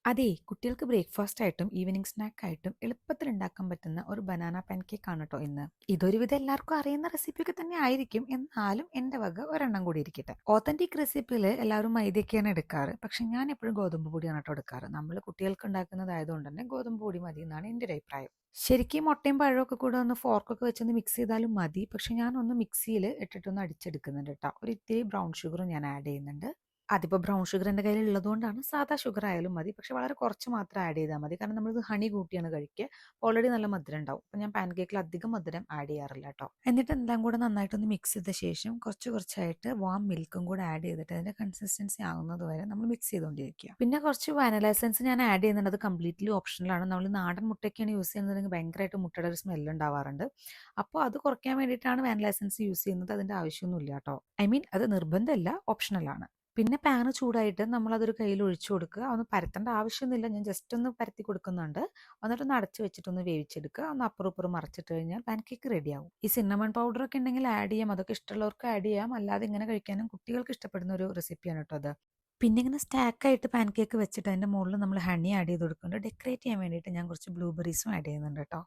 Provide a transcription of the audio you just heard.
അതെ, കുട്ടികൾക്ക് ബ്രേക്ക്ഫാസ്റ്റ് ആയിട്ടും ഈവനിങ് സ്നാക്ക് ആയിട്ടും എളുപ്പത്തിൽ ഉണ്ടാക്കാൻ പറ്റുന്ന ഒരു ബനാന പാൻകേക്ക് ആണ് കേട്ടോ ഇന്ന്. ഇതൊരുവിധം എല്ലാവർക്കും അറിയുന്ന റെസിപ്പിയൊക്കെ തന്നെ ആയിരിക്കും, എന്നാലും എൻ്റെ വക ഒരെണ്ണം കൂടി ഇരിക്കട്ടെ. ഓത്തന്റിക് റെസിപ്പിയിൽ എല്ലാവരും മൈദയൊക്കെയാണ് എടുക്കാറ്, പക്ഷെ ഞാൻ എപ്പോഴും ഗോതമ്പ് പൊടിയാണ് കേട്ടോ എടുക്കാറ്. നമ്മൾ കുട്ടികൾക്ക് ഉണ്ടാക്കുന്നതായതുകൊണ്ട് തന്നെ ഗോതമ്പ് പൊടി മതി എന്നാണ് എൻ്റെ ഒരു അഭിപ്രായം. ശരിക്കും മുട്ടയും പഴമൊക്കെ കൂടെ ഒന്ന് ഫോർക്കൊക്കെ വെച്ചൊന്ന് മിക്സ് ചെയ്താലും മതി, പക്ഷെ ഞാനൊന്ന് മിക്സിയിൽ ഇട്ടിട്ടൊന്ന് അടിച്ചെടുക്കുന്നുണ്ട് കേട്ടോ. ഒരു ഇത്തിരി ബ്രൗൺ ഷുഗറും ഞാൻ ആഡ് ചെയ്യുന്നുണ്ട്. അതിപ്പോൾ ബ്രൗൺ ഷുഗർ എൻ്റെ കയ്യിൽ ഉള്ളതുകൊണ്ടാണ്, സാധാ ഷുഗർ ആയാലും മതി, പക്ഷെ വളരെ കുറച്ച് മാത്രം ആഡ് ചെയ്താൽ മതി. കാരണം നമ്മളിത് ഹണി കൂട്ടിയാണ് കഴിക്കുക, ഓൾറെഡി നല്ല മധുരം ഉണ്ടാവും. അപ്പോൾ ഞാൻ പാൻ കേക്കിൽ അധികം മധുരം ആഡ് ചെയ്യാറില്ല കേട്ടോ. എന്നിട്ട് എല്ലാം കൂടെ നന്നായിട്ടൊന്ന് മിക്സ് ചെയ്ത ശേഷം കുറച്ചായിട്ട് വാം മിൽക്കും കൂടെ ആഡ് ചെയ്തിട്ട് അതിൻ്റെ കൺസിസ്റ്റൻസി ആകുന്നത് വരെ നമ്മൾ മിക്സ് ചെയ്തുകൊണ്ടിരിക്കുക. പിന്നെ കുറച്ച് വാനില എസൻസ് ഞാൻ ആഡ് ചെയ്യുന്നുണ്ട്. അത് കംപ്ലീറ്റ്ലി ഓപ്ഷണലാണ്. നമ്മൾ നാടൻ മുട്ടയൊക്കെയാണ് യൂസ് ചെയ്യുന്നതെങ്കിൽ ഭയങ്കരമായിട്ട് മുട്ടയുടെ ഒരു സ്മെല്ല് ഉണ്ടാവാറുണ്ട്. അപ്പോൾ അത് കുറയ്ക്കാൻ വേണ്ടിയിട്ടാണ് വാനില എസൻസ് യൂസ് ചെയ്യുന്നത്. അതിൻ്റെ ആവശ്യമൊന്നുമില്ല കേട്ടോ. ഐ മീൻ, അത് നിർബന്ധമല്ല, ഓപ്ഷണലാണ്. പിന്നെ പാന് ചൂടായിട്ട് നമ്മളതൊരു കയ്യിൽ ഒഴിച്ചു കൊടുക്കുക. ഒന്ന് പരത്തേണ്ട ആവശ്യമൊന്നുമില്ല, ഞാൻ ജസ്റ്റ് ഒന്ന് പരത്തി കൊടുക്കുന്നുണ്ട്. എന്നിട്ടൊന്ന് അടച്ചു വെച്ചിട്ടൊന്ന് വേവിച്ചെടുക്കുക. ഒന്ന് അപ്പുറം ഇപ്പുറം മറിച്ചിട്ട് കഴിഞ്ഞാൽ പാൻ കേക്ക് റെഡിയാവും. ഈ സിന്നമൺ പൗഡർ ഒക്കെ ഉണ്ടെങ്കിൽ ആഡ് ചെയ്യാം, അതൊക്കെ ഇഷ്ടമുള്ളവർക്ക് ആഡ് ചെയ്യാം. അല്ലാതെ ഇങ്ങനെ കഴിക്കാനും കുട്ടികൾക്ക് ഇഷ്ടപ്പെടുന്ന ഒരു റെസിപ്പിയാണ് കേട്ടോ അത്. പിന്നെ ഇങ്ങനെ സ്റ്റാക്കായിട്ട് പാൻ കേക്ക് വെച്ചിട്ട് അതിൻ്റെ മുകളിൽ നമ്മൾ ഹണി ആഡ് ചെയ്ത് കൊടുക്കുന്നുണ്ട്. ഡെക്കറേറ്റ് ചെയ്യാൻ വേണ്ടിയിട്ട് ഞാൻ കുറച്ച് ബ്ലൂബെറീസും ആഡ് ചെയ്യുന്നുണ്ട് കേട്ടോ.